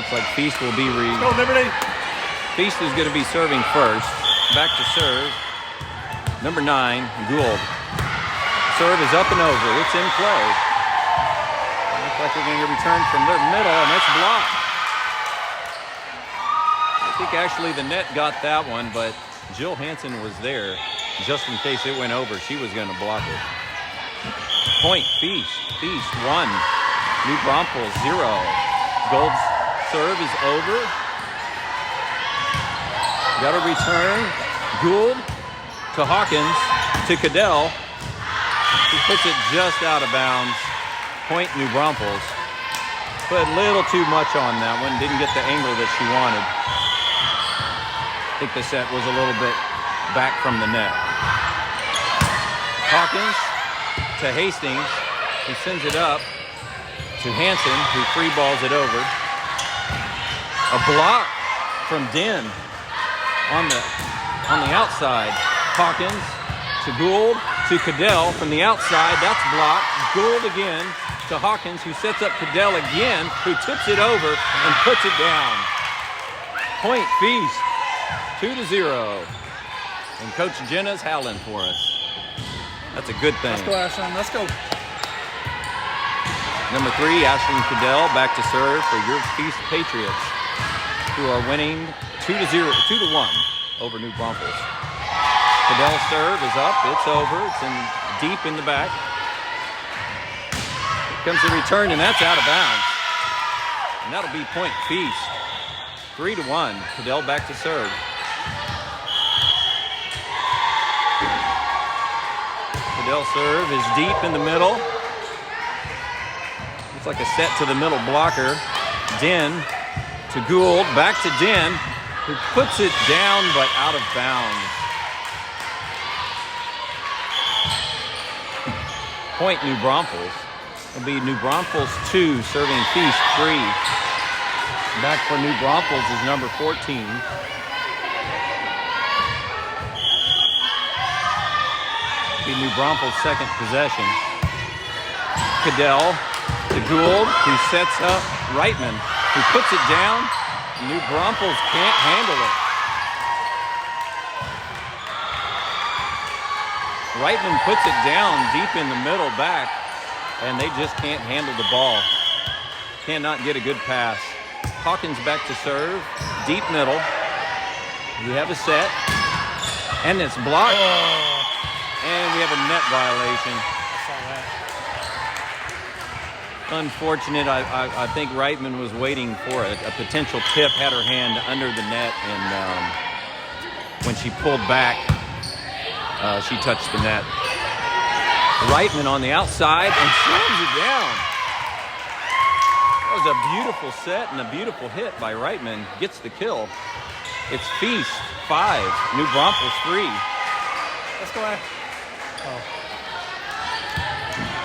Looks like Feast will be Go, Liberty. Feast is going to be serving first. Back to serve. Number 9, Gould. Serve is up and over. It's in play. Looks like they're going to return from their middle, and it's blocked. I think actually the net got that one, but Jill Hansen was there just in case it went over. She was going to block it. Point, Feast. Feast, 1. New Braunfels, 0. Gould's serve is over. Got a return. Gould to Hawkins to Caddell. He puts it just out of bounds. Point, New Braunfels. Put a little too much on that one. Didn't get the angle that she wanted. I think the set was a little bit back from the net. Hawkins to Hastings, who sends it up to Hansen, who free balls it over. A block from Den on the outside. Hawkins to Gould to Caddell from the outside. That's blocked. Gould again to Hawkins, who sets up Caddell again, who tips it over and puts it down. Point, Feast, 2-0. And Coach Jenna's howling for us. That's a good thing. Let's go, Ashlyn. Let's go. Number 3, Ashlyn Caddell, back to serve for your Feast Patriots, who are winning 2-1 over New Braunfels. Caddell's serve is up. It's over. It's deep in the back. Here comes the return, and that's out of bounds. And that'll be point, Feast. 3-1. Caddell back to serve. Caddell serve is deep in the middle. Looks like a set to the middle blocker. Den to Gould, back to Den, who puts it down but out of bounds. Point, New Braunfels. It'll be New Braunfels 2, serving Feast 3. Back for New Braunfels is number 14. Be New Braunfels' second possession. Caddell to Gould, who sets up Reitman, who puts it down. New Braunfels can't handle it. Reitman puts it down deep in the middle back, and they just can't handle the ball. Cannot get a good pass. Hawkins back to serve, deep middle. We have a set, and it's blocked. And we have a net violation. I saw that. Unfortunate. I think Reitman was waiting for a potential tip, had her hand under the net, and when she pulled back, she touched the net. Reitman on the outside and slams it down. That was a beautiful set and a beautiful hit by Reitman. Gets the kill. It's Feast 5, New Braunfels 3. Let's go, Ash.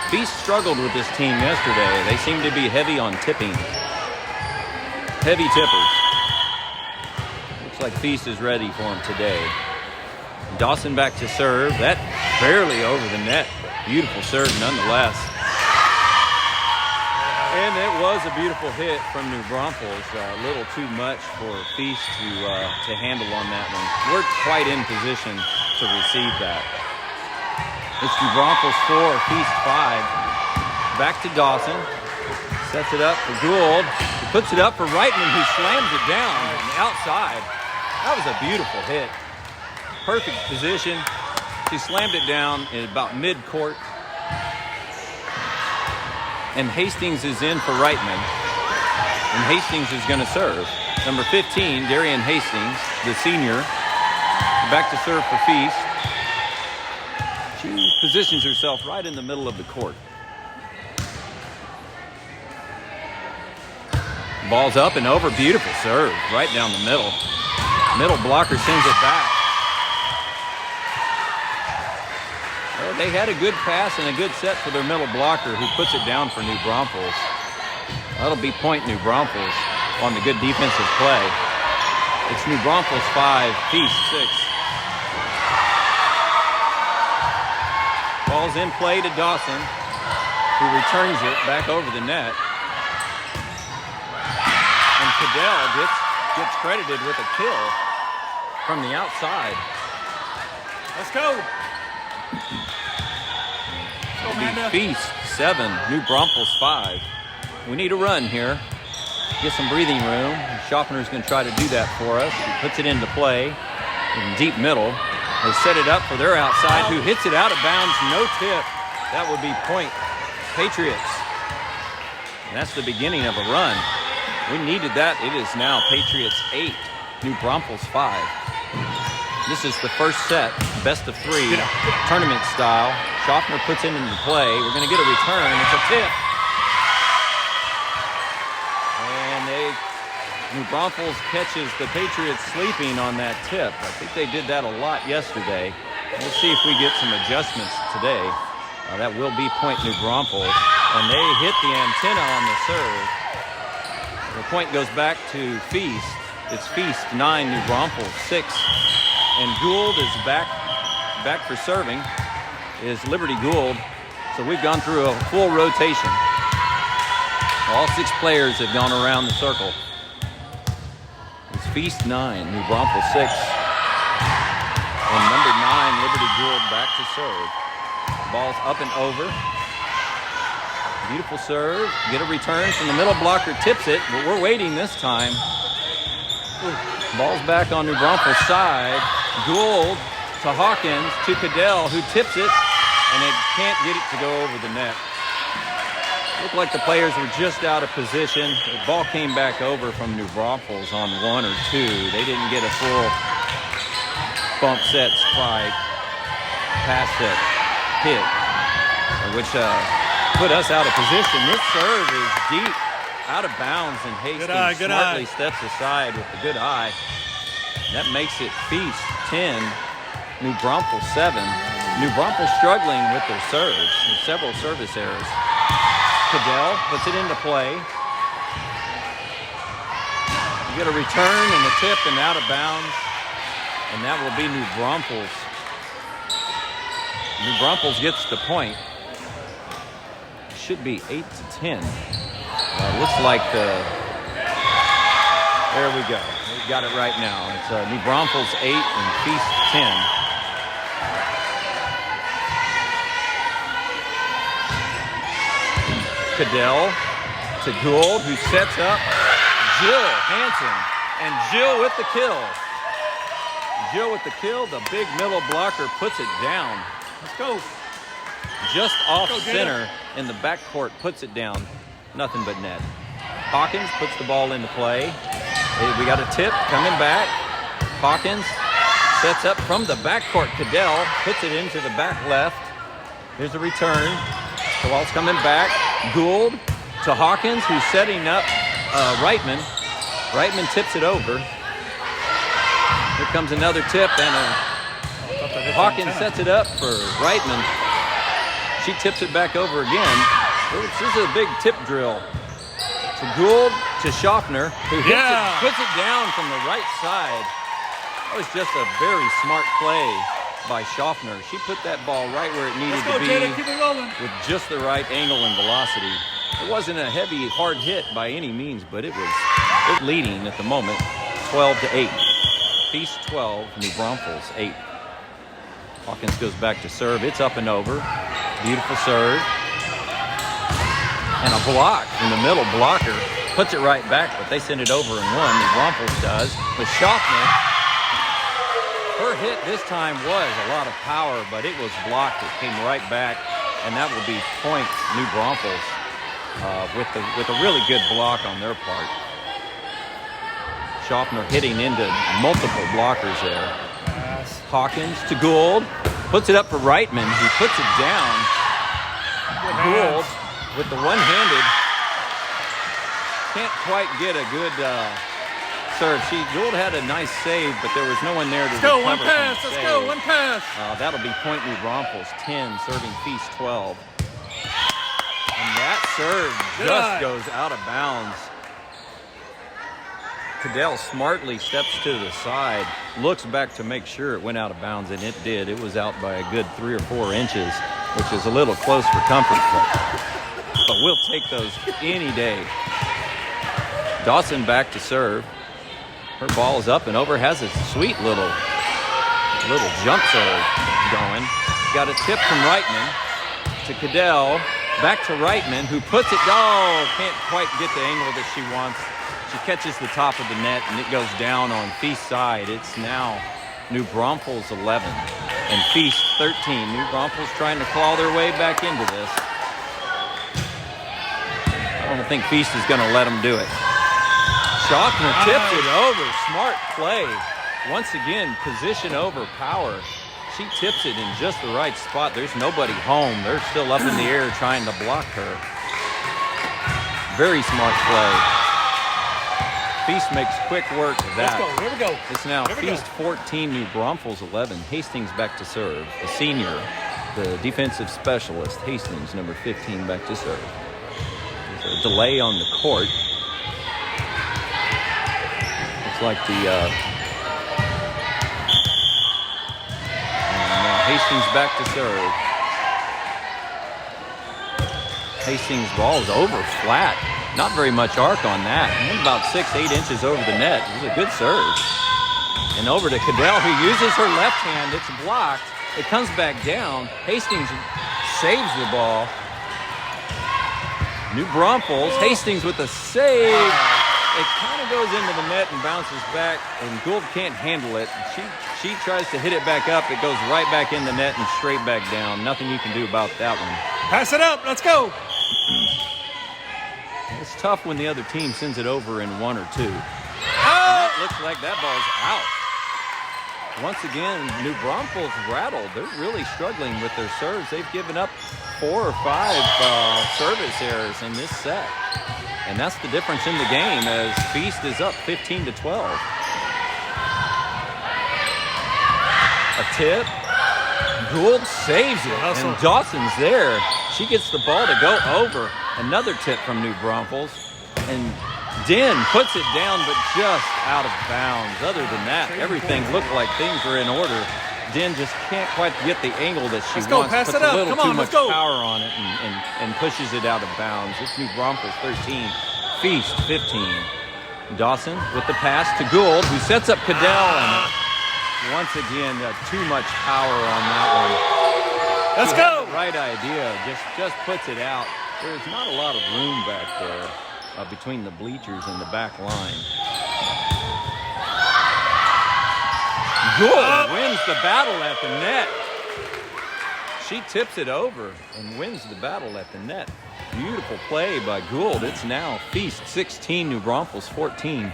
Feast struggled with this team yesterday. They seem to be heavy on tipping. Heavy tippers. Looks like Feast is ready for him today. Dawson back to serve. That barely over the net. Beautiful serve nonetheless. And it was a beautiful hit from New Braunfels. A little too much for Feast to handle on that one. Weren't quite in position to receive that. It's New Braunfels 4, Feast 5. Back to Dawson. Sets it up for Gould. He puts it up for Reitman, who slams it down on the outside. That was a beautiful hit. Perfect position. She slammed it down in about mid-court. And Hastings is in for Reitman. And Hastings is going to serve. Number 15, Darian Hastings, the senior. Back to serve for Feast. She positions herself right in the middle of the court. Ball's up and over. Beautiful serve. Right down the middle. Middle blocker sends it back. Well, they had a good pass and a good set for their middle blocker, who puts it down for New Braunfels. That'll be point New Braunfels on the good defensive play. It's New Braunfels 5, Feast 6. Ball's in play to Dawson, who returns it back over the net. And Caddell gets credited with a kill from the outside. Let's go. Let's go, Amanda. Feast 7, New Braunfels 5. We need a run here. Get some breathing room. Schaffner's going to try to do that for us. He puts it into play in deep middle. They set it up for their outside, who hits it out of bounds. No tip. That would be point Patriots. And that's the beginning of a run. We needed that. It is now Patriots 8, New Braunfels 5. This is the first set, best of 3, tournament style. Schaffner puts it into play. We're going to get a return. It's a tip. New Braunfels catches the Patriots sleeping on that tip. I think they did that a lot yesterday. We'll see if we get some adjustments today. That will be point New Braunfels. And they hit the antenna on the serve. The point goes back to Feast. It's Feast 9, New Braunfels 6. And Gould is back for serving, is Liberty Gould. So we've gone through a full rotation. All 6 players have gone around the circle. It's Feast 9, New Braunfels 6. And number 9, Liberty Gould back to serve. Ball's up and over. Beautiful serve. Get a return from the middle blocker, tips it, but we're waiting this time. Ball's back on New Braunfels' side. Gould to Hawkins to Caddell, who tips it, and they can't get it to go over the net. Looked like the players were just out of position. The ball came back over from New Braunfels on 1 or 2. They didn't get a full bump set strike, pass set hit, which put us out of position. This serve is deep, out of bounds, and Hastings smartly steps aside with a good eye. That makes it Feast 10, New Braunfels 7. New Braunfels struggling with their serves. There's several service errors. Caddell puts it into play. You get a return and a tip and out of bounds. And that will be New Braunfels. New Braunfels gets the point. It should be 8-10. Looks like there we go. We got it right now. It's New Braunfels 8 and Feast 10. Caddell to Gould, who sets up Jill Hansen, and Jill with the kill. Jill with the kill. The big middle blocker puts it down. Let's go. Just off center in the backcourt, puts it down. Nothing but net. Hawkins puts the ball into play. We got a tip coming back. Hawkins sets up from the backcourt. Caddell puts it into the back left. Here's a return. The ball's coming back. Gould to Hawkins, who's setting up Reitman. Reitman tips it over. Here comes another tip, and Hawkins sets it up for Reitman. She tips it back over again. This is a big tip drill. To Gould to Schaffner, who puts it down from the right side. That was just a very smart play by Schaffner. She put that ball right where it needed to be, keep it rolling, with just the right angle and velocity. It wasn't a heavy, hard hit by any means, but it was leading at the moment, 12-8. Feast 12, New Braunfels 8. Hawkins goes back to serve. It's up and over. Beautiful serve. And a block in the middle. Blocker puts it right back, but they send it over and one. New Braunfels does. But Schaffner, her hit this time was a lot of power, but it was blocked. It came right back, and that will be point New Braunfels with a really good block on their part. Schaffner hitting into multiple blockers there. Hawkins to Gould, puts it up for Reitman, who puts it down. Gould with the one-handed, can't quite get a good serve. Gould had a nice save, but there was no one there to recover from the save. Let's go, one pass. That'll be point New Braunfels 10, serving Feast 12. And that serve just goes out of bounds. Caddell smartly steps to the side, looks back to make sure it went out of bounds, and it did. It was out by a good 3 or 4 inches, which is a little close for comfort, but we'll take those any day. Dawson back to serve. Her ball is up and over, has a sweet little jump serve going. Got a tip from Reitman to Caddell. Back to Reitman, who puts it, can't quite get the angle that she wants. She catches the top of the net, and it goes down on Feast's side. It's now New Braunfels 11 and Feast 13. New Braunfels trying to claw their way back into this. I don't think Feast is going to let them do it. Schockner tips it over. Smart play. Once again, position over power. She tips it in just the right spot. There's nobody home. They're still up in the air trying to block her. Very smart play. Feast makes quick work of that. Let's go. Here we go. It's now Feast 14, New Braunfels 11. Hastings back to serve. The senior, the defensive specialist, Hastings, number 15, back to serve. There's a delay on the court. Looks like the... Hastings back to serve. Hastings' ball is over flat. Not very much arc on that. And about 6-8 inches over the net. It was a good serve. And over to Caddell, who uses her left hand. It's blocked. It comes back down. Hastings saves the ball. New Braunfels. Hastings with a save. It kind of goes into the net and bounces back, and Gould can't handle it. She tries to hit it back up. It goes right back in the net and straight back down. Nothing you can do about that one. Pass it up. Let's go. It's tough when the other team sends it over in 1 or 2. That looks like that ball's out. Once again, New Braunfels rattled. They're really struggling with their serves. They've given up 4 or 5 service errors in this set. And that's the difference in the game as Feast is up 15-12. A tip. Gould saves it. And Dawson's there. She gets the ball to go over. Another tip from New Braunfels. And Den puts it down, but just out of bounds. Other than that, everything looked like things were in order. Den just can't quite get the angle that she wants. Pass puts it up. a little Come on, too much let's go. power on it and pushes it out of bounds. It's New Braunfels 13, Feast 15. Dawson with the pass to Gould, who sets up Caddell, and once again, too much power on that one. Let's She go. had the right idea, just puts it out. There's not a lot of room back there between the bleachers and the back line. Gould wins the battle at the net. She tips it over and wins the battle at the net. Beautiful play by Gould. It's now Feast 16, New Braunfels 14.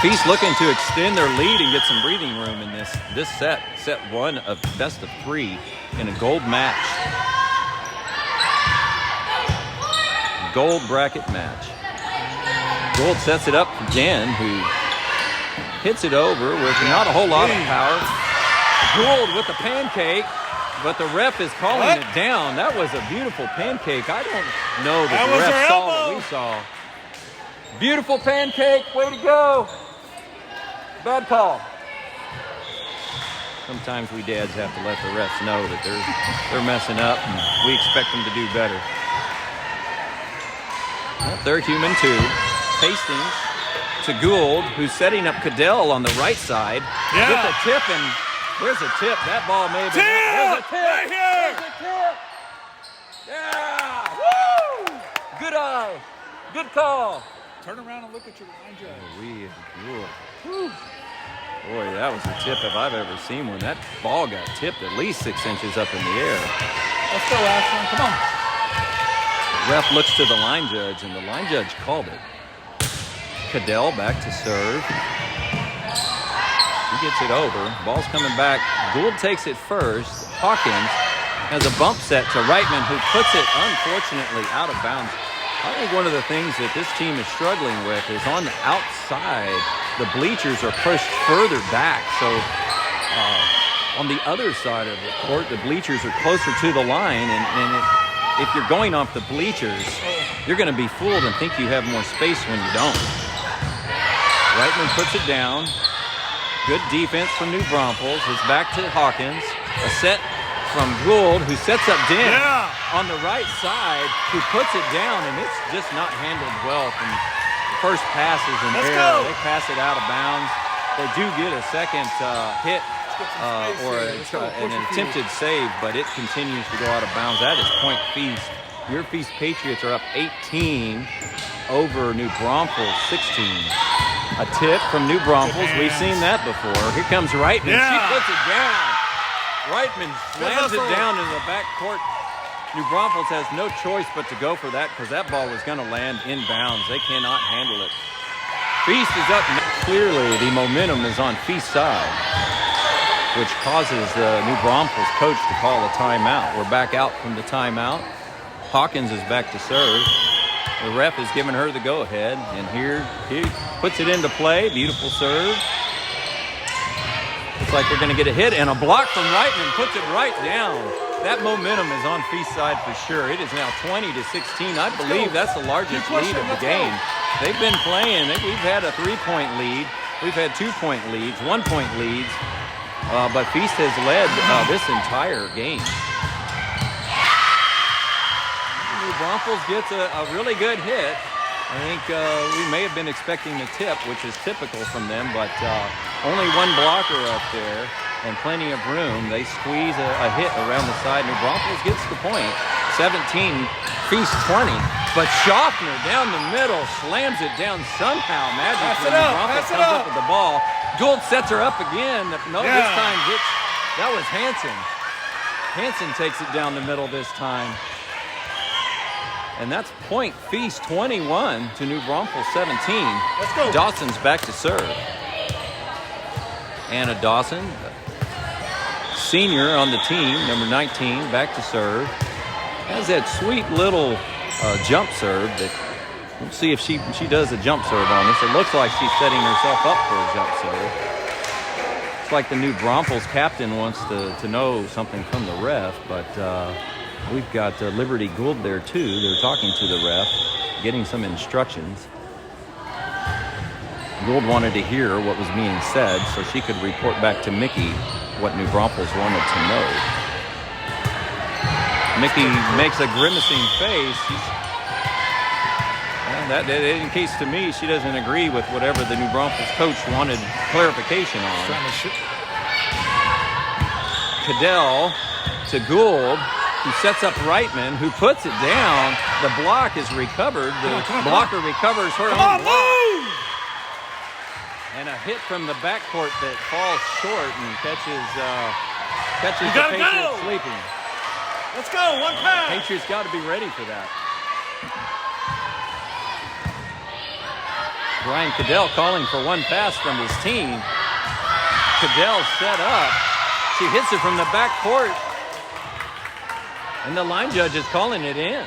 Feast looking to extend their lead and get some breathing room in this set. Set 1 of best of 3 in a gold match. Gold bracket match. Gould sets it up for Den, who hits it over with not a whole lot of power. Gould with the pancake, but the ref is calling it down. That was a beautiful pancake. I don't know that the ref saw what we saw. Beautiful pancake. Way to go. Bad call. Sometimes we dads have to let the refs know that they're messing up, and we expect them to do better. Well, they're human too. Hastings to Gould, who's setting up Caddell on the right side. Yeah. With a tip, and there's a tip. That ball may have been... There's a tip! Right here! There's a tip! Yeah! Woo! Good eye. Good call. Turn around and look at your line judge. Boy, that was a tip if I've ever seen one. That ball got tipped at least 6 inches up in the air. Let's go, Ashlyn. Come on. The ref looks to the line judge, and the line judge called it. Caddell back to serve. He gets it over. Ball's coming back. Gould takes it first. Hawkins has a bump set to Reitman, who puts it, unfortunately, out of bounds. I think one of the things that this team is struggling with is on the outside, the bleachers are pushed further back. So on the other side of the court, the bleachers are closer to the line, and if you're going off the bleachers, you're going to be fooled and think you have more space when you don't. Reitman puts it down. Good defense from New Braunfels. It's back to Hawkins. A set from Gould, who sets up Den on the right side, who puts it down, and it's just not handled well from first pass is an Let's error. go. They pass it out of bounds. They do get a second hit or an attempted save, but it continues to go out of bounds. That is point Feast. Your Feast Patriots are up 18 over New Braunfels 16. A tip from New Braunfels. We've seen that before. Here comes Reitman. Yeah. She puts it down. Reitman slams it down in the back court. New Braunfels has no choice but to go for that because that ball was going to land inbounds. They cannot handle it. Feast is up. Clearly, the momentum is on Feast's side, which causes the New Braunfels coach to call a timeout. We're back out from the timeout. Hawkins is back to serve. The ref is giving her the go-ahead, and here he puts it into play. Beautiful serve. Looks like they're going to get a hit, and a block from Reitman puts it right down. That momentum is on Feast's side for sure. It is now 20-16. I believe that's the largest lead of the game. They've been playing. We've had a 3-point lead. We've had 2-point leads, 1-point leads. But Feast has led this entire game. New Braunfels gets a really good hit. I think we may have been expecting a tip, which is typical from them, but only one blocker up there and plenty of room. They squeeze a hit around the side. New Braunfels gets the point. 17, Feast 20. But Schaffner down the middle slams it down somehow magically. New Braunfels comes up with the ball. Gould sets her up again. No, this time that was Hansen. Hansen takes it down the middle this time. And that's point Feast 21 to New Braunfels 17. Let's go. Dawson's back to serve. Anna Dawson, senior on the team, number 19, back to serve. Has that sweet little jump serve that we'll see if she does a jump serve on this. It looks like she's setting herself up for a jump serve. It's like the New Braunfels captain wants to know something from the ref, but we've got Liberty Gould there too. They're talking to the ref, getting some instructions. Gould wanted to hear what was being said so she could report back to Mickey what New Braunfels wanted to know. Mickey makes a grimacing face. That indicates to me she doesn't agree with whatever the New Braunfels coach wanted clarification on. Caddell to Gould, who sets up Reitman, who puts it down. The block is recovered. The blocker recovers her own block. And a hit from the backcourt that falls short and catches the Patriots sleeping. Let's go, one pass. Patriots got to be ready for that. Brian Caddell calling for one pass from his team. Caddell set up. She hits it from the backcourt. And the line judge is calling it in.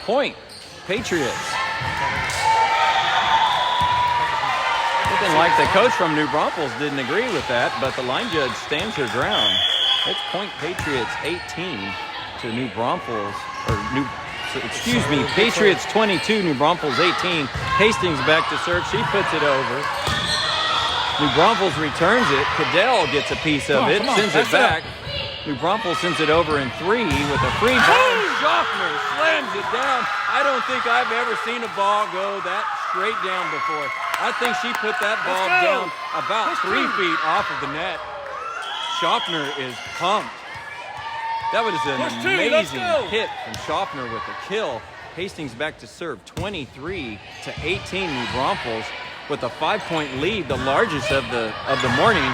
Point, Patriots. Looking like the coach from New Braunfels didn't agree with that, but the line judge stands her ground. It's point Patriots 18 to New Braunfels, Patriots 22, New Braunfels 18. Hastings back to serve. She puts it over. New Braunfels returns it. Caddell gets a piece of it, sends it back. New Braunfels sends it over in 3 with a free ball. Schaffner slams it down. I don't think I've ever seen a ball go that straight down before. I think she put that ball down about 3 feet off of the net. Schaffner is pumped. That was an amazing hit from Schaffner with a kill. Hastings back to serve, 23-18 New Braunfels with a 5-point lead, the largest of the morning.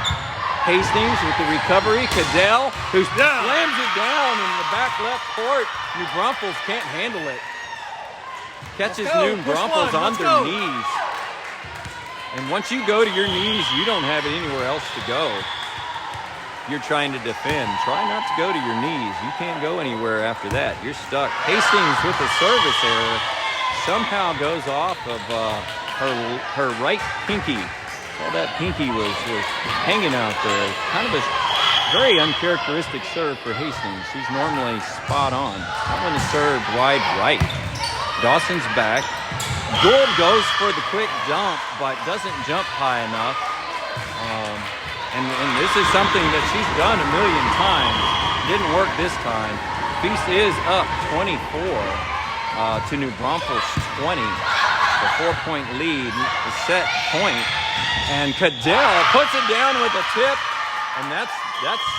Hastings with the recovery. Caddell, who slams it down in the back left court. New Braunfels can't handle it. Catches New Braunfels on their knees. And once you go to your knees, you don't have it anywhere else to go. You're trying to defend. Try not to go to your knees. You can't go anywhere after that. You're stuck. Hastings with a service error somehow goes off of her right pinky. Well, that pinky was hanging out there. Kind of a very uncharacteristic serve for Hastings. She's normally spot on. That one is served wide right. Dawson's back. Gould goes for the quick jump, but doesn't jump high enough. And this is something that she's done a million times. Didn't work this time. Feast is up 24 to New Braunfels 20. a 4-point lead, the set point. And Caddell puts it down with a tip, and that's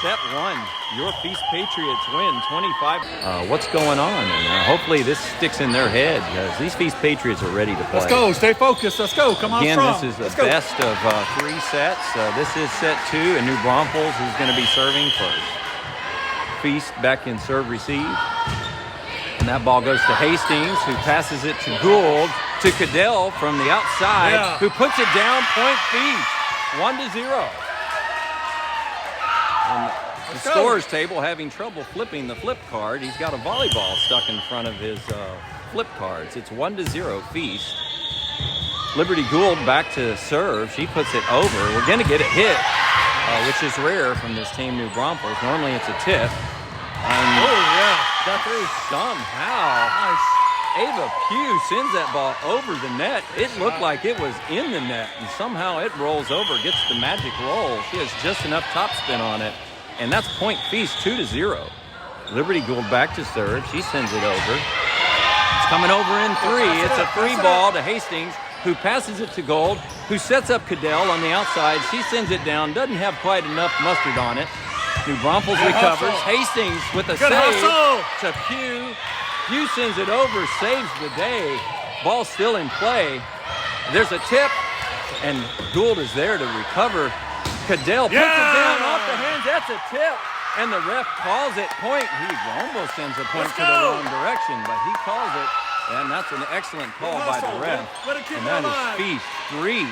set one. Your Feast Patriots win 25. What's going on? And hopefully this sticks in their head, because these Feast Patriots are ready to play. Let's go. Stay focused. Let's go. Come on Again, strong. this is the Let's go. best of 3 sets. This is set 2, and New Braunfels is going to be serving first. Feast back in serve receive. And that ball goes to Hastings, who passes it to Gould, to Caddell from the outside, who puts it down. Point Feast, 1-0. And the scorer's table having trouble flipping the flip card. He's got a volleyball stuck in front of his flip cards. It's 1-0 Feast. Liberty Gould back to serve. She puts it over. We're going to get a hit, which is rare from this team, New Braunfels. Normally it's a tip. Got 3. Somehow, Nice. Ava Pugh sends that ball over the net. It looked like it was in the net, and somehow it rolls over, gets the magic roll. She has just enough topspin on it, and that's Point Feast, 2-0. Liberty Gould back to serve. She sends it over. It's coming over in 3. It's a free ball to Hastings, who passes it to Gould, who sets up Caddell on the outside. She sends it down, doesn't have quite enough mustard on it. New Braunfels recovers. Hastings with a save to Pugh. Pugh sends it over, saves the day. Ball still in play. There's a tip, and Gould is there to recover. Caddell puts it down off the hands. That's a tip, and the ref calls it point. He almost sends a point to the wrong direction, but he calls it, and that's an excellent call by the ref. And that is Feast 3.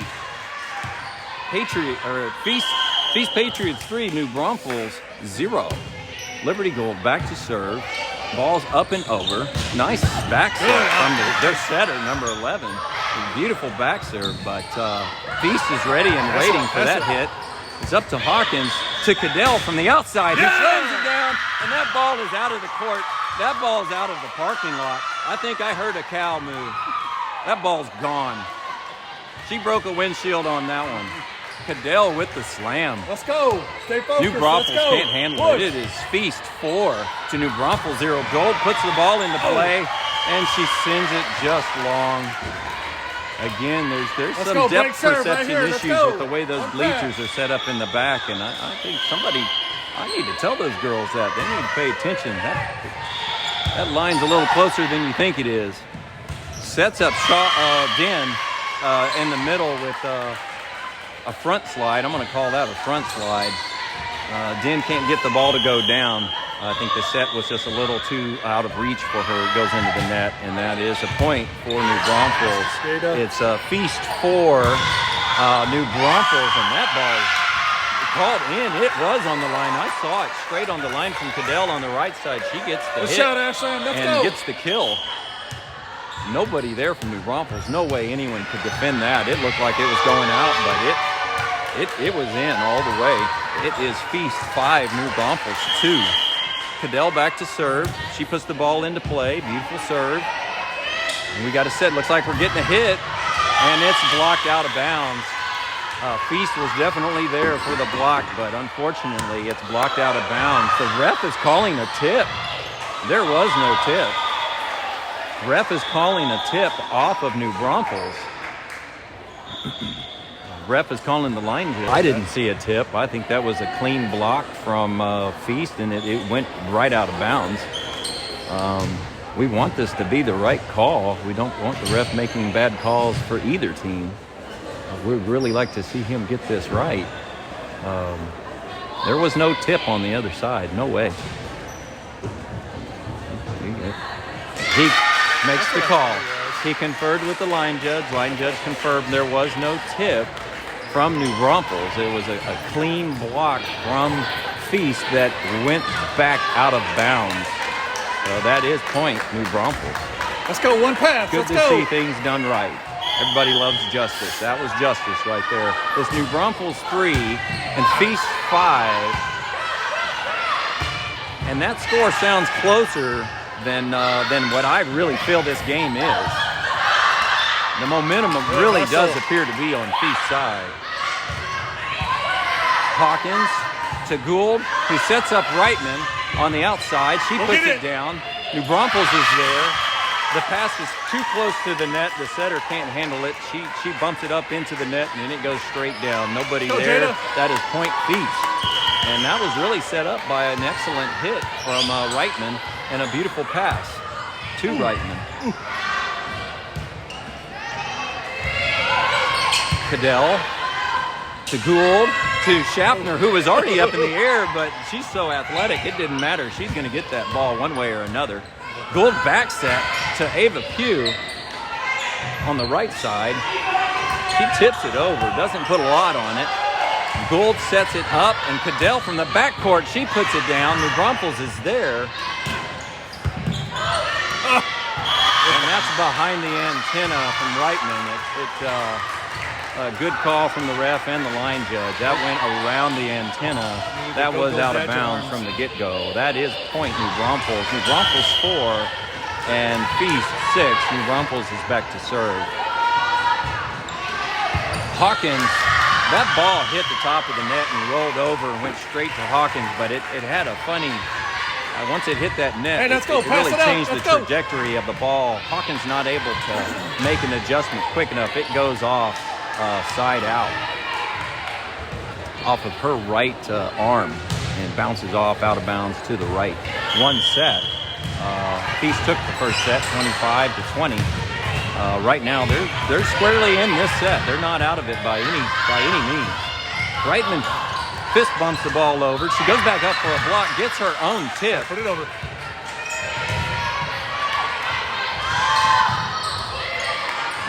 Feast Patriots 3, New Braunfels 0. Liberty Gould back to serve. Ball's up and over. Nice back serve from their setter, number 11. Beautiful back serve, but Feast is ready and waiting for that hit. It's up to Hawkins, to Caddell from the outside. He slams it down, and that ball is out of the court. That ball's out of the parking lot. I think I heard a cow move. That ball's gone. She broke a windshield on that one. Caddell with the slam. Let's go. Stay focused. New Braunfels can't handle it. It is Feast 4 to New Braunfels 0. Gould puts the ball into play, and she sends it just long. Again, there's some depth perception issues with the way those bleachers are set up in the back, and I think I need to tell those girls that. They need to pay attention. That line's a little closer than you think it is. Sets up Den in the middle with a front slide. I'm going to call that a front slide. Den can't get the ball to go down. I think the set was just a little too out of reach for her. It goes into the net, and that is a point for New Braunfels. It's Feast 4, New Braunfels, and that ball is called in. It was on the line. I saw it straight on the line from Caddell on the right side. She gets the hit shot, Ashlyn. Let's go. Gets the kill. Nobody there from New Braunfels. No way anyone could defend that. It looked like it was going out, but it was in all the way. It is Feast 5, New Braunfels 2. Caddell back to serve. She puts the ball into play. Beautiful serve. And we got a set. Looks like we're getting a hit, and it's blocked out of bounds. Feast was definitely there for the block, but unfortunately it's blocked out of bounds. The ref is calling a tip. There was no tip. Ref is calling a tip off of New Braunfels. Ref is calling the line judge. I didn't see a tip. I think that was a clean block from Feast, and it went right out of bounds. We want this to be the right call. We don't want the ref making bad calls for either team. We'd really like to see him get this right. There was no tip on the other side. No way. He makes the call. He conferred with the line judge. Line judge confirmed there was no tip from New Braunfels. It was a clean block from Feast that went back out of bounds. So that is point, New Braunfels. Let's go. One pass. Good to see things done right. Everybody loves justice. That was justice right there. It's New Braunfels 3 and Feast 5. And that score sounds closer than what I really feel this game is. The momentum really does appear to be on Feast's side. Hawkins to Gould, who sets up Reitman on the outside. She puts it down. New Braunfels is there. The pass is too close to the net. The setter can't handle it. She bumps it up into the net, and then it goes straight down. Nobody Go, there. Jada. That is point Feast. And that was really set up by an excellent hit from Reitman and a beautiful pass to Reitman. Caddell to Gould to Schaffner, who was already up in the air, but she's so athletic, it didn't matter. She's going to get that ball one way or another. Gould back set to Ava Pugh on the right side. She tips it over, doesn't put a lot on it. Gould sets it up, and Caddell from the backcourt, she puts it down. New Braunfels is there. And that's behind the antenna from Reitman. A good call from the ref and the line judge. That went around the antenna. That was out of bounds from the get-go. That is point New Braunfels. New Braunfels 4 and Feast 6. New Braunfels is back to serve. Hawkins, that ball hit the top of the net and rolled over and went straight to Hawkins, but it had a funny, once it hit that net, Hey, let's go. it Pass really it out. changed the Let's go. trajectory of the ball. Hawkins not able to make an adjustment quick enough. It goes off side out off of her right arm and bounces off out of bounds to the right. One set. Feast took the first set, 25-20. Right now, they're squarely in this set. They're not out of it by any means. Reitman fist bumps the ball over. She goes back up for a block, gets her own tip. Put it over.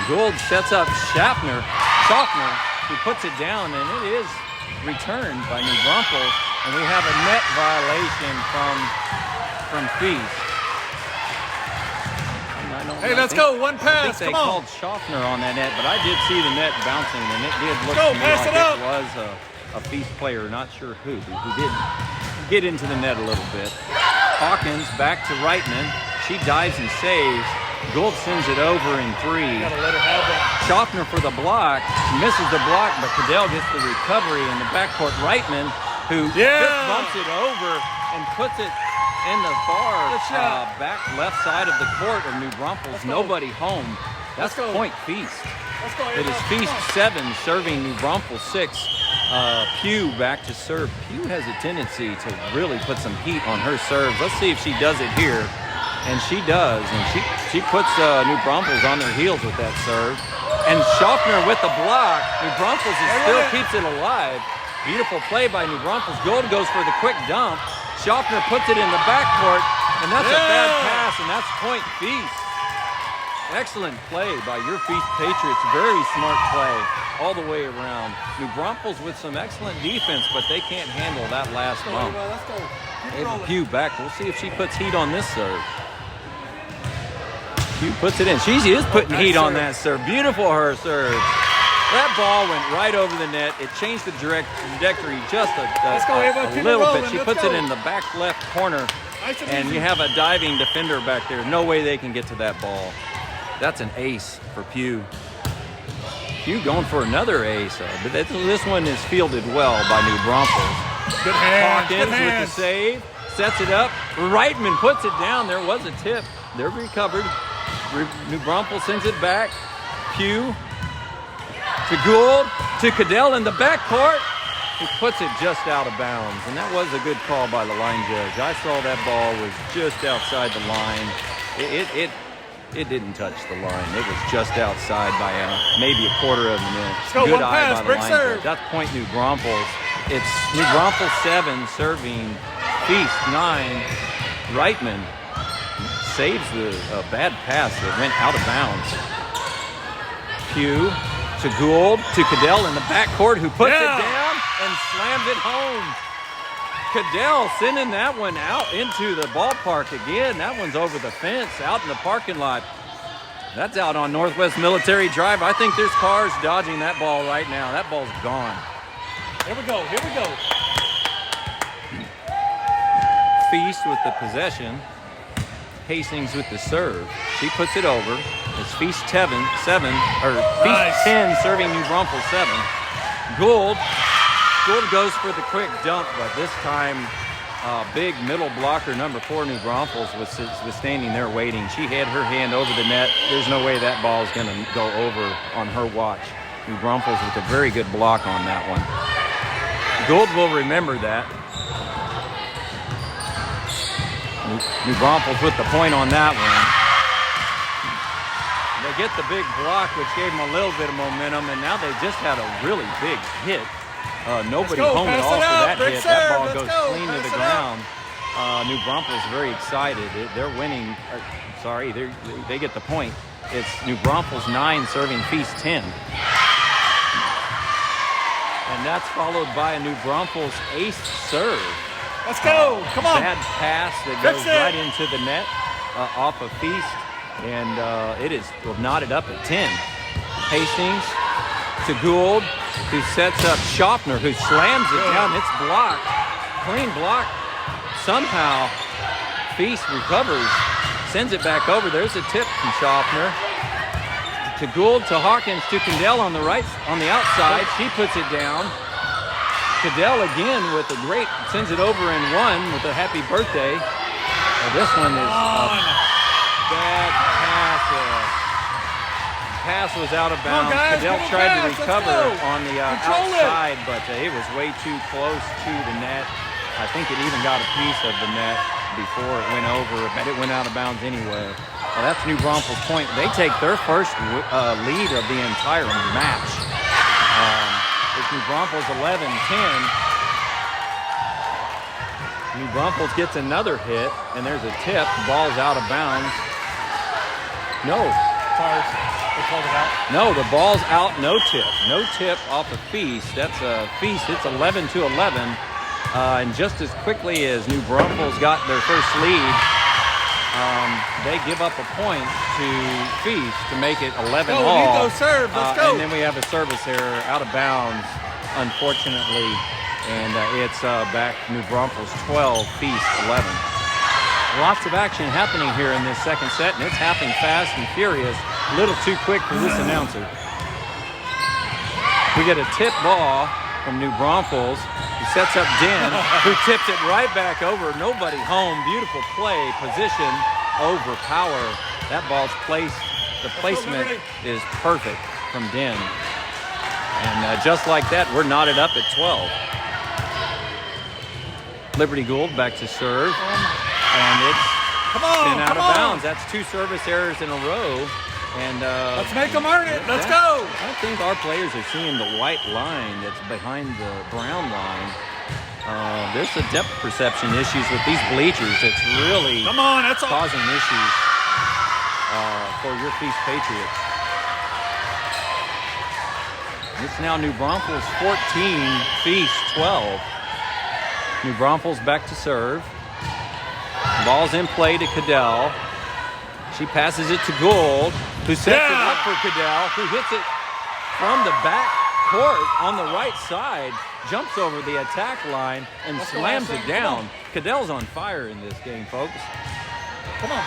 Gould sets up Schaffner, who puts it down, and it is returned by New Braunfels, and we have a net violation from Feast. Hey, let's go. One pass. I think they Come on. called Schaffner on that net, but I did see the net bouncing, and it did look Go, to me pass like it up. it was a Feast player, not sure who did get into the net a little bit. Hawkins back to Reitman. She dives and saves. Gould sends it over in 3. Gotta let her have that. Schaffner for the block, misses the block, but Caddell gets the recovery in the backcourt. Reitman, who just bumps it over and puts it in the far back left side of the court of New Braunfels. Nobody home. That's point Feast. Let's go. It is Feast 7 serving New Braunfels 6. Pugh back to serve. Pugh has a tendency to really put some heat on her serves. Let's see if she does it here. And she does, and she puts New Braunfels on their heels with that serve. And Schaffner with the block. New Braunfels still keeps it alive. Beautiful play by New Braunfels. Gould goes for the quick dump. Schaffner puts it in the backcourt, and that's a bad pass, and that's point Feast. Excellent play by your Feast Patriots. Very smart play all the way around. New Braunfels with some excellent defense, but they can't handle that last bump. Let's go. Ava Pugh back. We'll see if she puts heat on this serve. Pugh puts it in. She is putting heat on that serve. Beautiful her serve. That ball went right over the net. It changed the trajectory just a little bit. She puts it in the back left corner, and you have a diving defender back there. No way they can get to that ball. That's an ace for Pugh. Pugh going for another ace, but this one is fielded well by New Braunfels. Good hands. Hawkins with the save, sets it up. Reitman puts it down. There was a tip. They're recovered. New Braunfels sends it back. Pugh to Gould, to Caddell in the backcourt. He puts it just out of bounds, and that was a good call by the line judge. I saw that ball was just outside the line. It didn't touch the line. It was just outside by maybe a quarter of a minute. Good eye by the line judge. That's point New Braunfels. It's New Braunfels 7 serving Feast 9. Reitman saves the bad pass that went out of bounds. Pugh to Gould, to Caddell in the backcourt, who puts it down and slams it home. Caddell sending that one out into the ballpark again. That one's over the fence, out in the parking lot. That's out on Northwest Military Drive. I think there's cars dodging that ball right now. That ball's gone. Here we go. Here we go. Feast with the possession. Hastings with the serve. She puts it over. It's Feast 7, Feast 10 serving New Braunfels 7. Gould goes for the quick dump, but this time big middle blocker, number 4, New Braunfels, was standing there waiting. She had her hand over the net. There's no way that ball is going to go over on her watch. New Braunfels with a very good block on that one. Gould will remember that. New Braunfels with the point on that one. They get the big block, which gave them a little bit of momentum, and now they just had a really big hit. Nobody home at all for that hit. That ball goes clean to the ground. New Braunfels very excited. They're winning. They get the point. It's New Braunfels 9 serving Feast 10. And that's followed by a New Braunfels ace serve. Let's go. Come on. Bad pass that goes right into the net off of Feast. And it is knotted up at 10. Hastings to Gould, who sets up Schaffner, who slams it down. It's blocked. Clean block. Somehow Feast recovers, sends it back over. There's a tip from Schaffner. To Gould, to Hawkins, to Caddell on the outside. She puts it down. Caddell again with a great, sends it over in one with a happy birthday. This one is a bad pass. Pass was out of bounds. Caddell tried to recover on the outside, but it was way too close to the net. I think it even got a piece of the net before it went over, but it went out of bounds anyway. Well, that's New Braunfels' point. They take their first lead of the entire match. It's New Braunfels 11-10. New Braunfels gets another hit, and there's a tip. The ball's out of bounds. No. Sorry. They called it out. No, the ball's out. No tip. No tip off of Feast. That's a Feast. It's 11-11. And just as quickly as New Braunfels got their first lead, they give up a point to Feast to make it 11 all. We need those serves. Let's go. And then we have a service error out of bounds, unfortunately. And it's back New Braunfels 12, Feast 11. Lots of action happening here in this second set, and it's happening fast and furious. A little too quick for this announcer. We get a tip ball from New Braunfels, who sets up Den, who tips it right back over. Nobody home. Beautiful play, position, over power. That ball's placed. The placement is perfect from Den. And just like that, we're knotted up at 12. Liberty Gould back to serve. And it's been out of bounds. That's 2 service errors in a row. And let's make them earn it. Let's go. I think our players are seeing the white line that's behind the brown line. There's a depth perception issues with these bleachers. It's really causing issues for your Feast Patriots. It's now New Braunfels 14, Feast 12. New Braunfels back to serve. Ball's in play to Caddell. She passes it to Gould, who sets it up for Caddell, who hits it from the back court on the right side, jumps over the attack line, and slams it down. Caddell's on fire in this game, folks. Come on.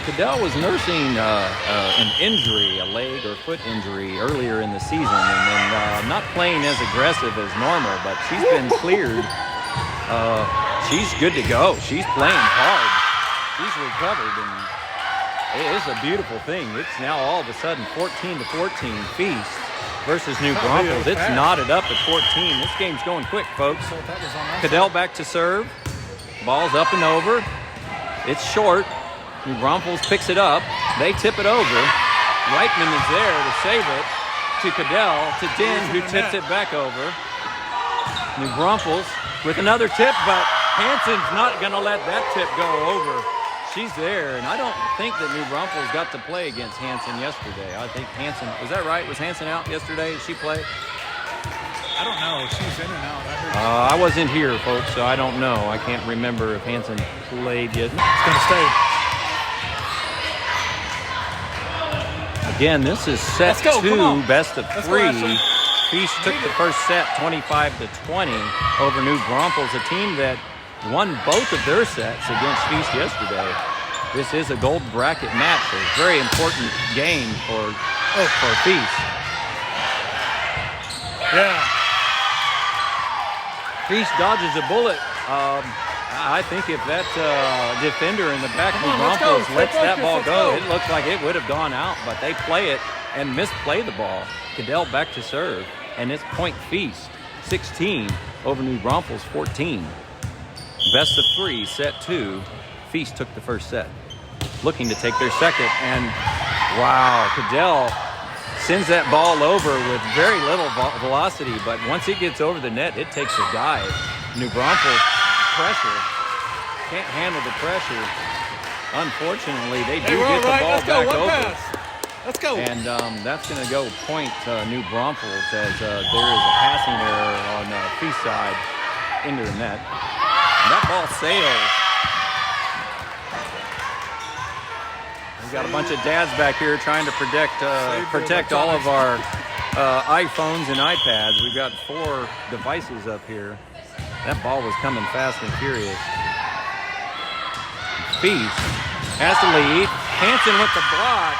Caddell was nursing an injury, a leg or foot injury, earlier in the season, and not playing as aggressive as normal, but she's been cleared. She's good to go. She's playing hard. She's recovered, and it's a beautiful thing. It's now all of a sudden 14-14 Feast versus New Braunfels. It's knotted up at 14. This game's going quick, folks. Caddell back to serve. Ball's up and over. It's short. New Braunfels picks it up. They tip it over. Reitman is there to save it. To Caddell, to Den, who tips it back over. New Braunfels with another tip, but Hansen's not going to let that tip go over. She's there, and I don't think that New Braunfels got to play against Hansen yesterday. I think Hansen, was that right? Was Hansen out yesterday? Did she play? I don't know. She's in and out. I wasn't here, folks, so I don't know. I can't remember if Hansen played yet. It's going to stay. Again, this is set 2, best of 3. Feast took the first set 25-20 over New Braunfels, a team that won both of their sets against Feast yesterday. This is a gold bracket match, a very important game for Feast. Yeah. Feast dodges a bullet. I think if that defender in the back of the Broncos lets that ball go, it looks like it would have gone out, but they play it and misplay the ball. Caddell back to serve, and it's point Feast, 16 over New Braunfels, 14. Best of 3, set 2. Feast took the first set, looking to take their second, and wow, Caddell sends that ball over with very little velocity, but once it gets over the net, it takes a dive. New Braunfels pressure, can't handle the pressure. Unfortunately, they do get the ball back over. Let's go. And that's going to go point New Braunfels as there is a passing error on the Feast side into the net. And that ball sails. We've got a bunch of dads back here trying to protect all of our iPhones and iPads. We've got 4 devices up here. That ball was coming fast and furious. Feast has to lead. Hansen with the block,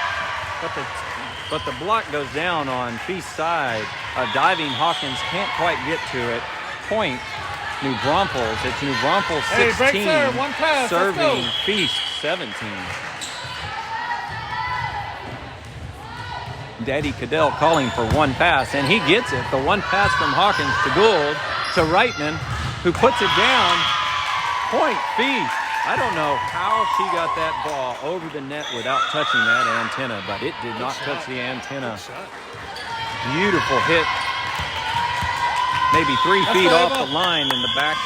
but the block goes down on Feast's side. Diving Hawkins can't quite get to it. Point New Braunfels. It's New Braunfels 16, serving Feast 17. Daddy Caddell calling for one pass, and he gets it. The one pass from Hawkins to Gould to Reitman, who puts it down. Point Feast. I don't know how she got that ball over the net without touching that antenna, but it did not touch the antenna. Beautiful hit. Maybe 3 feet off the line in the back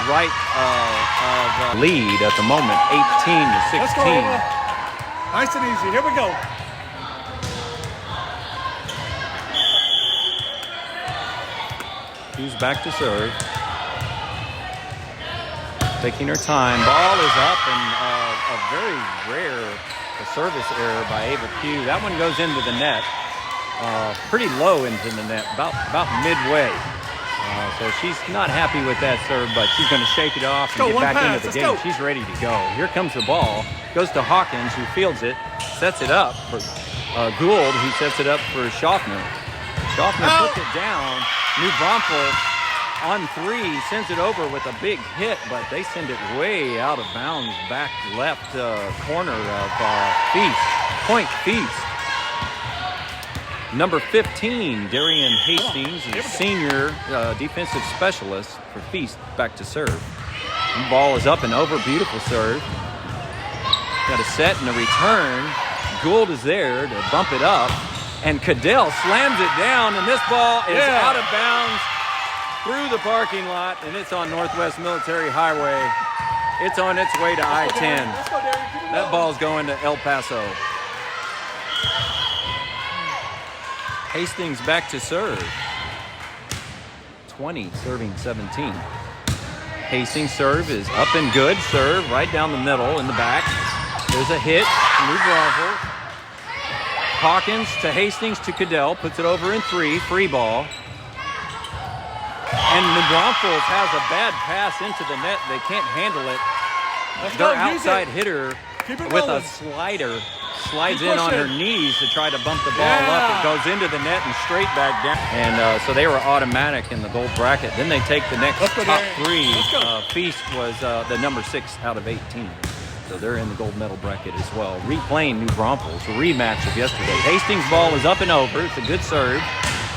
right of lead at the moment, 18 to 16. Nice and easy. Here we go. She's back to serve. Taking her time. Ball is up, and a very rare service error by Ava Pugh. That one goes into the net. Pretty low into the net, about midway. So she's not happy with that serve, but she's going to shake it off and get back into the game. She's ready to go. Here comes the ball. Goes to Hawkins, who fields it, sets it up for Gould, who sets it up for Schaffner. Schaffner puts it down. New Braunfels on 3, sends it over with a big hit, but they send it way out of bounds, back left corner of Feast. Point Feast. Number 15, Darian Hastings, is senior defensive specialist for Feast, back to serve. The ball is up and over, beautiful serve. Got a set and a return. Gould is there to bump it up. And Caddell slams it down, and this ball is out of bounds through the parking lot, and it's on Northwest Military Highway. It's on its way to I-10. That ball's going to El Paso. Hastings back to serve. 20 serving 17. Hastings' serve is up and good. Serve right down the middle in the back. There's a hit. New Braunfels. Hawkins to Hastings to Caddell, puts it over in 3, free ball. And New Braunfels has a bad pass into the net. They can't handle it. Their outside hitter with a slider slides in on her knees to try to bump the ball up. It goes into the net and straight back down. And so they were automatic in the gold bracket. Then they take the next top 3. Feast was the number 6 out of 18. So they're in the gold medal bracket as well. Replaying New Braunfels, a rematch of yesterday. Hastings' ball is up and over. It's a good serve.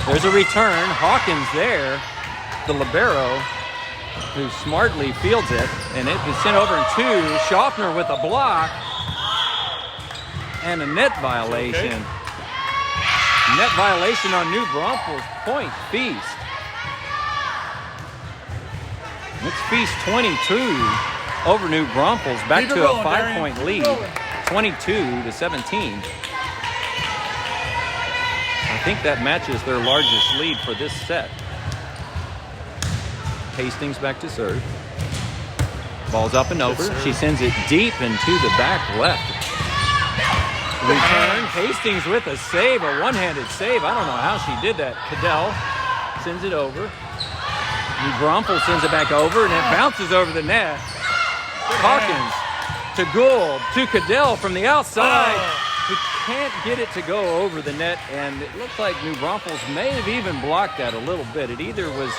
There's a return. Hawkins there, the libero, who smartly fields it. And it is sent over in 2. Schaffner with a block. And a net violation. Net violation on New Braunfels. Point Feast. It's Feast 22. Over New Braunfels, back to a 5-point lead, 22 to 17. I think that matches their largest lead for this set. Hastings back to serve. Ball's up and over. She sends it deep into the back left. Return. Hastings with a save, a one-handed save. I don't know how she did that. Caddell sends it over. New Braunfels sends it back over, and it bounces over the net. Hawkins to Gould to Caddell from the outside. can't get it to go over the net, and it looks like New Braunfels may have even blocked that a little bit. It either was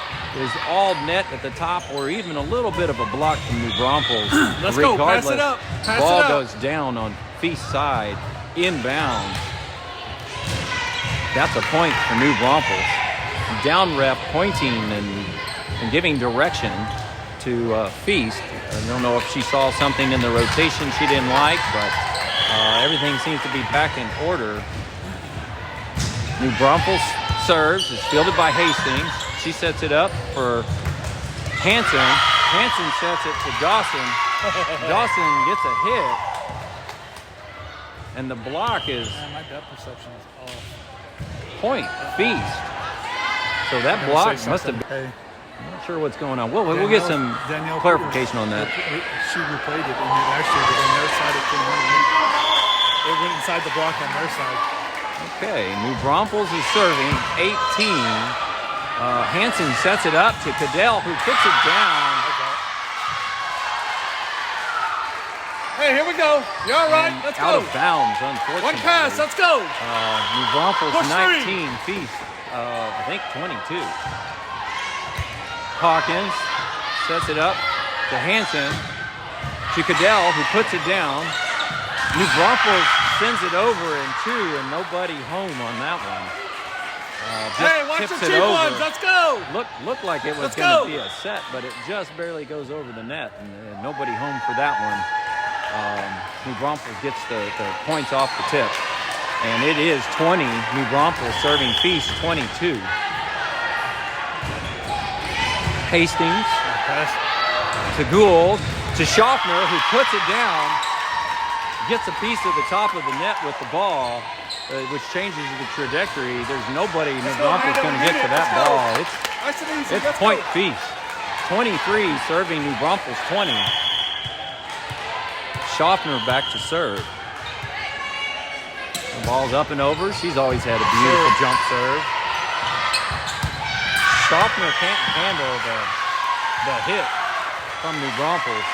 all net at the top or even a little bit of a block from New Braunfels. Let's go. Pass it up. Pass ball it up. goes down on Feast's side, inbounds. That's a point for New Braunfels. Down rep pointing and giving direction to Feast. I don't know if she saw something in the rotation she didn't like, but everything seems to be back in order. New Braunfels serves. It's fielded by Hastings. She sets it up for Hanson. Hanson sets it to Dawson. Dawson gets a hit. And the block is Man, my depth perception is off. point Feast. So that block must have been. Hey, I'm not sure what's going on. We'll get some Danielle clarification on that. She replayed it, and it actually was on their side. It went inside the block on their side. Okay, New Braunfels is serving 18. Hanson sets it up to Caddell, who puts it down. Hey, here we go. You all right? Let's Out go. of bounds, unfortunately. One pass. Let's go. New Braunfels Push 19, Feast, I think 22. Hawkins sets it up to Hanson, to Caddell, who puts it down. New Braunfels sends it over in two, and nobody home on that one. Hey, watch the cheap ones. Let's go. Looked like it was Let's going to go. be a set, but it just barely goes over the net, and nobody home for that one. New Braunfels gets the points off the tip, and it is 20. New Braunfels serving Feast 22. Hastings to Gould to Schaffner, who puts it down, gets a piece of the top of the net with the ball, which changes the trajectory. There's nobody New Braunfels going to get to that ball. It's point Feast. 23 serving New Braunfels 20. Schaffner back to serve. The ball's up and over. She's always had a beautiful jump serve. Schaffner can't handle the hit from New Braunfels.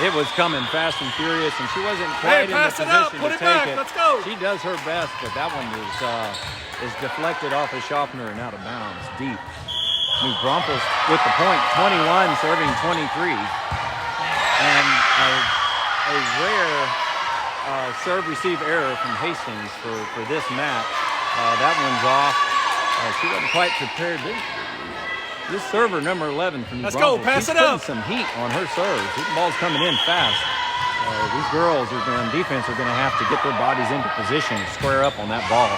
It was coming fast and furious, and she wasn't quite in the position to take it. Let's go. She does her best, but that one is deflected off of Schaffner and out of bounds, deep. New Braunfels with the point, 21 serving 23. And a rare serve-receive error from Hastings for this match. That one's off. She wasn't quite prepared. This server, number 11 from New Braunfels, pass she's it up. putting some heat on her serves. This ball's coming in fast. These girls on defense are going to have to get their bodies into position to square up on that ball.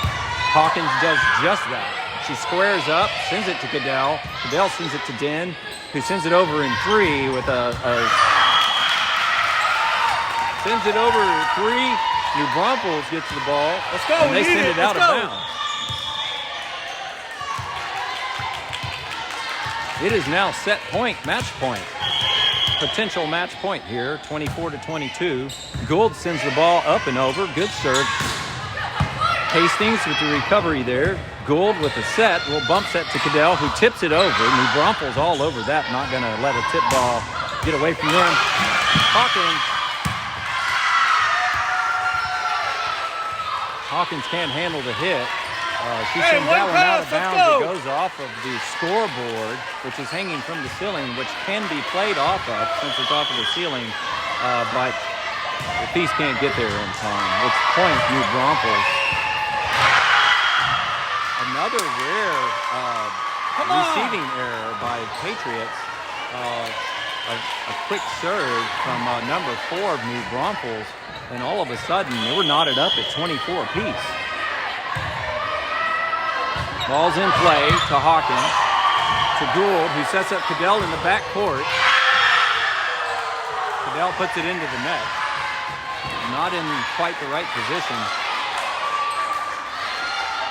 Hawkins does just that. She squares up, sends it to Caddell. Caddell sends it to Den, who sends it over in three with sends it over three. New Braunfels gets the ball. Let's go. And they send it out of bounds. It is now set point, match point. Potential match point here, 24-22. Gould sends the ball up and over. Good serve. Hastings with the recovery there. Gould with the set. Little bump set to Caddell, who tips it over. New Braunfels all over that. Not going to let a tip ball get away from them. Hawkins can't handle the hit. She sends that one out of bounds. It goes off of the scoreboard, which is hanging from the ceiling, which can be played off of since it's off of the ceiling. But the Feast can't get there in time. It's point New Braunfels. Another rare receiving error by Patriots. A quick serve from number 4 of New Braunfels, and all of a sudden they were knotted up at 24 apiece. Ball's in play to Hawkins, to Gould, who sets up Caddell in the back court. Caddell puts it into the net. Not in quite the right position.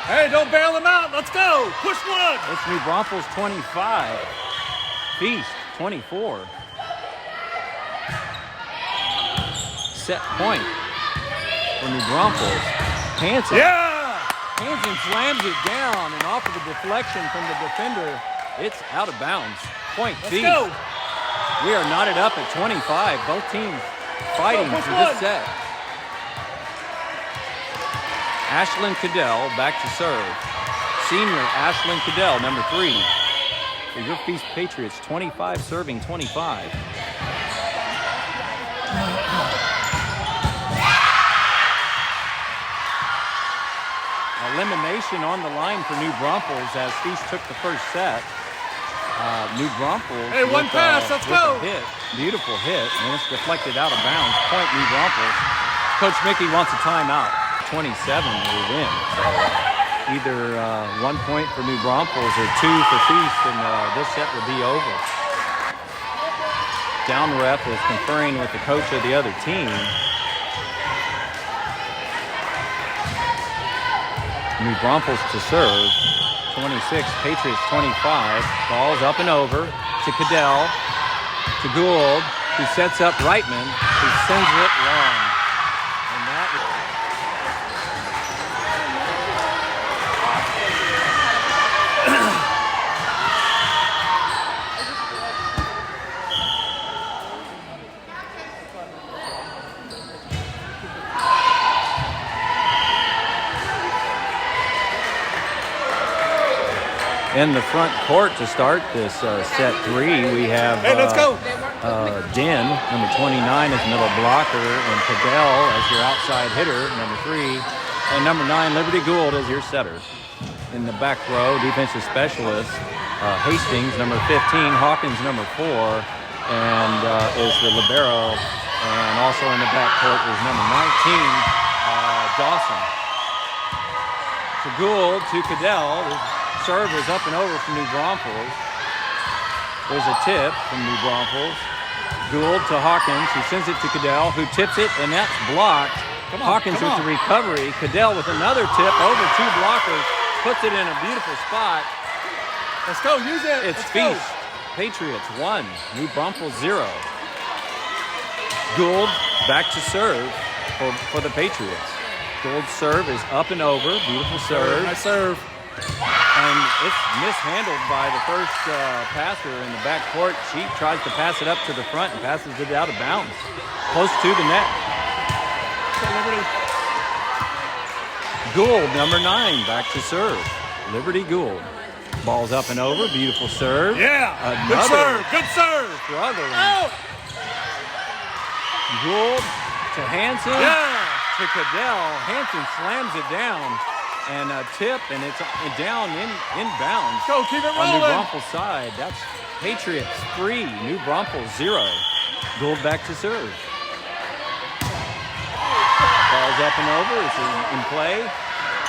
Hey, don't bail him out. Let's go. Push one. It's New Braunfels 25. Feast 24. Set point for New Braunfels. Hanson. Yeah. Hanson slams it down, and off of the deflection from the defender, it's out of bounds. Point Feast. Let's go. We are knotted up at 25. Both teams fighting for this set. Ashlyn Caddell back to serve. Senior Ashlyn Caddell, number 3. For your Feast Patriots, 25 serving 25. Elimination on the line for New Braunfels as Feast took the first set. New Braunfels. Hey, one pass, let's go. Hit. Beautiful hit, and it's deflected out of bounds. Point New Braunfels. Coach Mickey wants a timeout. 27 will win. So either 1 point for New Braunfels or 2 for Feast, and this set will be over. Down ref is conferring with the coach of the other team. New Braunfels to serve. 26, Patriots 25. Ball's up and over to Caddell, to Gould, who sets up Reitman, who sends it long. And that in the front court to start this set 3, we have let's go. Den, number 29, as middle blocker, and Caddell as your outside hitter, number 3, and number 9, Liberty Gould as your setter. In the back row, defensive specialist, Hastings, number 15, Hawkins, number 4, and is the libero, and also in the back court is number 19, Dawson. To Gould, to Caddell. Serve was up and over from New Braunfels. There's a tip from New Braunfels. Gould to Hawkins, who sends it to Caddell, who tips it, and that's blocked. Hawkins with the recovery. Caddell with another tip over 2 blockers, puts it in a beautiful spot. Let's go, use it. It's Feast. Patriots 1, New Braunfels 0. Gould back to serve for the Patriots. Gould's serve is up and over, beautiful serve. Nice serve. And it's mishandled by the first passer in the back court. She tries to pass it up to the front and passes it out of bounds, close to the net. Gould, number 9, back to serve. Liberty Gould. Ball's up and over, beautiful serve. Yeah, good serve, good serve. Struggling. Oh. Gould to Hanson, to Caddell. Hanson slams it down. And a tip, and it's down in bounds. Go, keep it rolling. On New Braunfels side, that's Patriots 3, New Braunfels 0. Gould back to serve. Ball's up and over. It's in play.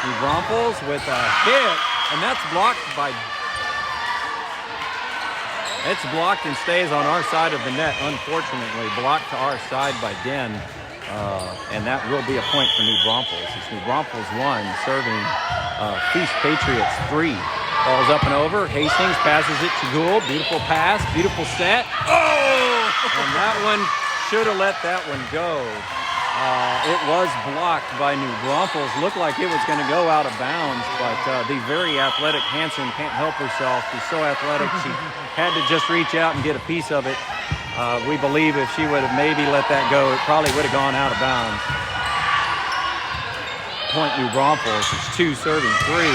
New Braunfels with a hit, and that's blocked by. It's blocked and stays on our side of the net. Unfortunately, blocked to our side by Den. And that will be a point for New Braunfels. It's New Braunfels 1, serving Feast Patriots 3. Ball's up and over. Hastings passes it to Gould. Beautiful pass, beautiful set. Oh! And that one should have let that one go. It was blocked by New Braunfels. Looked like it was going to go out of bounds, but the very athletic Hanson can't help herself. She's so athletic, she had to just reach out and get a piece of it. We believe if she would have maybe let that go, it probably would have gone out of bounds. Point New Braunfels. It's 2 serving 3.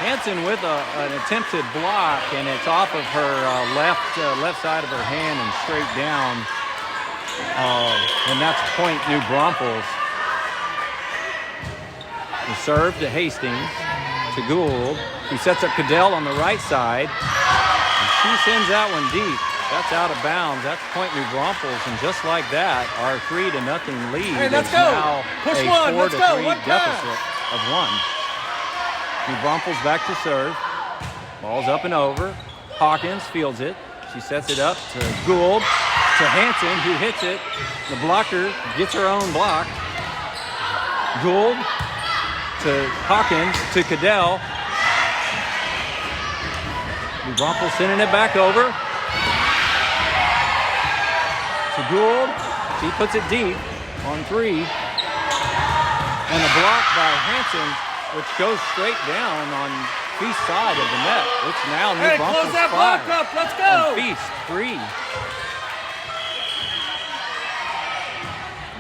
Hanson with an attempted block, and it's off of her left side of her hand and straight down. And that's point New Braunfels. The serve to Hastings, to Gould, who sets up Caddell on the right side. And she sends that one deep. That's out of bounds. That's point New Braunfels, and just like that, our 3-0 lead is now Push a one. 4-3 deficit of 1. New Braunfels back to serve. Ball's up and over. Hawkins fields it. She sets it up to Gould, to Hanson, who hits it. The blocker gets her own block. Gould to Hawkins, to Caddell. New Braunfels sending it back over. To Gould, she puts it deep on 3. And a block by Hanson, which goes straight down on Feast's side of the net. It's now New Braunfels 5. Close that block up, let's go! And Feast 3.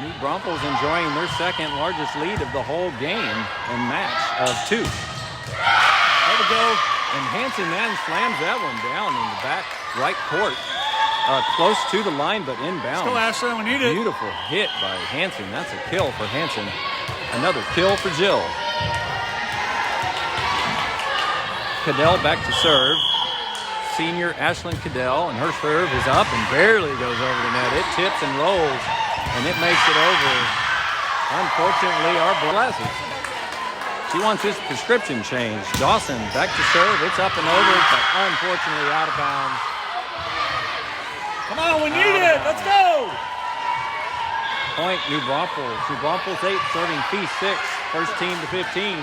New Braunfels enjoying their second largest lead of the whole game and match of 2. There we go. And Hanson man slams that one down in the back right court. Close to the line, but inbound. Let's go, Ashlyn. We need it. Beautiful hit by Hanson. That's a kill for Hanson. Another kill for Jill. Caddell back to serve. Senior Ashlyn Caddell, and her serve is up and barely goes over the net. It tips and rolls, and it makes it over. Unfortunately, our glasses. She wants his prescription changed. Dawson back to serve. It's up and over, but unfortunately out of bounds. Come on, we need it. Let's go. Point, New Braunfels. New Braunfels 8, serving Fee 6. First team to 15.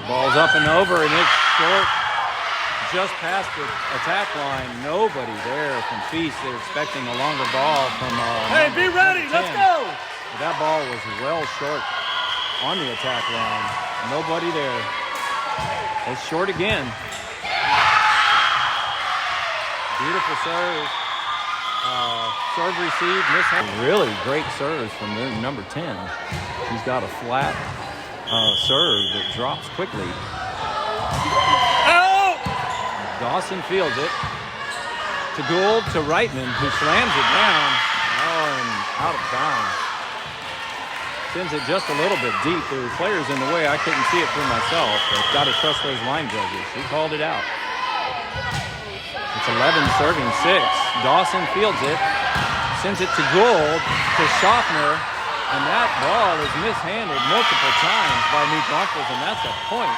Ball's up and over, and it's short. Just past the attack line. Nobody there from Feast. They're expecting a longer ball from Hey, be ready. Let's go. But that ball was well short on the attack line. Nobody there. It's short again. Beautiful serve. Serve received. Really great serves from their number 10. She's got a flat serve that drops quickly. Oh! Dawson fields it to Gould to Reitman, who slams it down. Oh, and out of bounds. Sends it just a little bit deep. There were players in the way. I couldn't see it for myself. I've got to trust those line judges. He called it out. It's 11 serving 6. Dawson fields it, sends it to Gould to Schaffner, and that ball is mishandled multiple times by New Braunfels, and that's a point.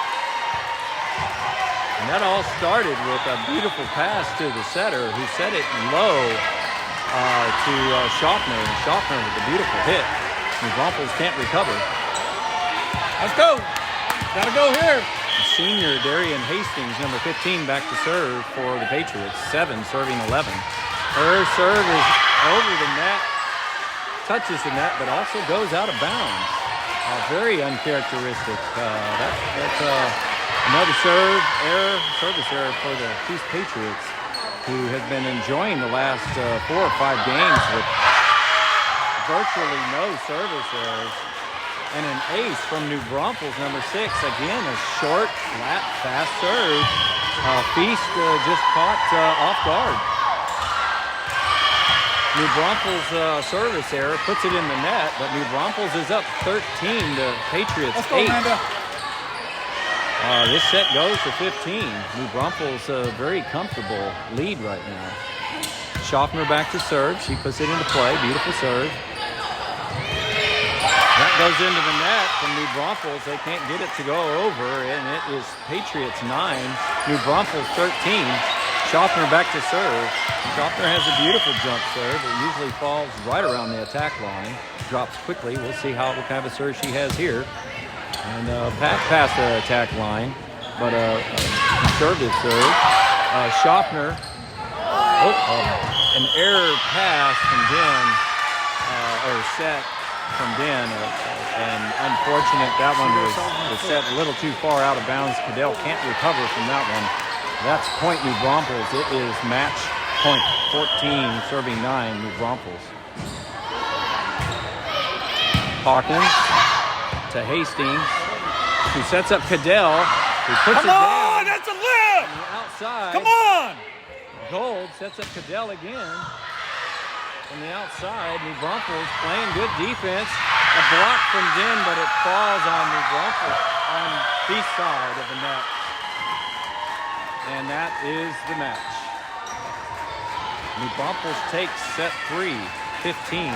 And that all started with a beautiful pass to the setter, who set it low to Schaffner, and Schaffner with a beautiful hit. New Braunfels can't recover. Let's go. Gotta go here. Senior Darian Hastings, number 15, back to serve for the Patriots. 7 serving 11. Her serve is over the net, touches the net, but also goes out of bounds. Very uncharacteristic. That's another service error for the Peace Patriots, who have been enjoying the last 4 or 5 games with virtually no service errors. And an ace from New Braunfels, number 6. Again, a short, flat, fast serve. Feast just caught off guard. New Braunfels' service error puts it in the net, but New Braunfels is up 13 to Patriots 8. Let's go, Amanda. This set goes to 15. New Braunfels very comfortable lead right now. Schaffner back to serve. She puts it into play. Beautiful serve. That goes into the net from New Braunfels. They can't get it to go over, and it is Patriots 9, New Braunfels 13. Schaffner back to serve. Schaffner has a beautiful jump serve. It usually falls right around the attack line. Drops quickly. We'll see what kind of a serve she has here. And back past the attack line, but a conservative serve. Schaffner. An error pass from Den, or set from Den, and unfortunate that one was set a little too far out of bounds. Caddell can't recover from that one. That's point New Braunfels. It is match point 14, serving 9, New Braunfels. Hawkins to Hastings, who sets up Caddell, who puts it down. Come on, that's a lift! On the outside. Come on! Gould sets up Caddell again. From the outside, New Braunfels playing good defense. A block from Den, but it falls on New Braunfels on the side of the net. And that is the match. New Braunfels takes set 3, 15.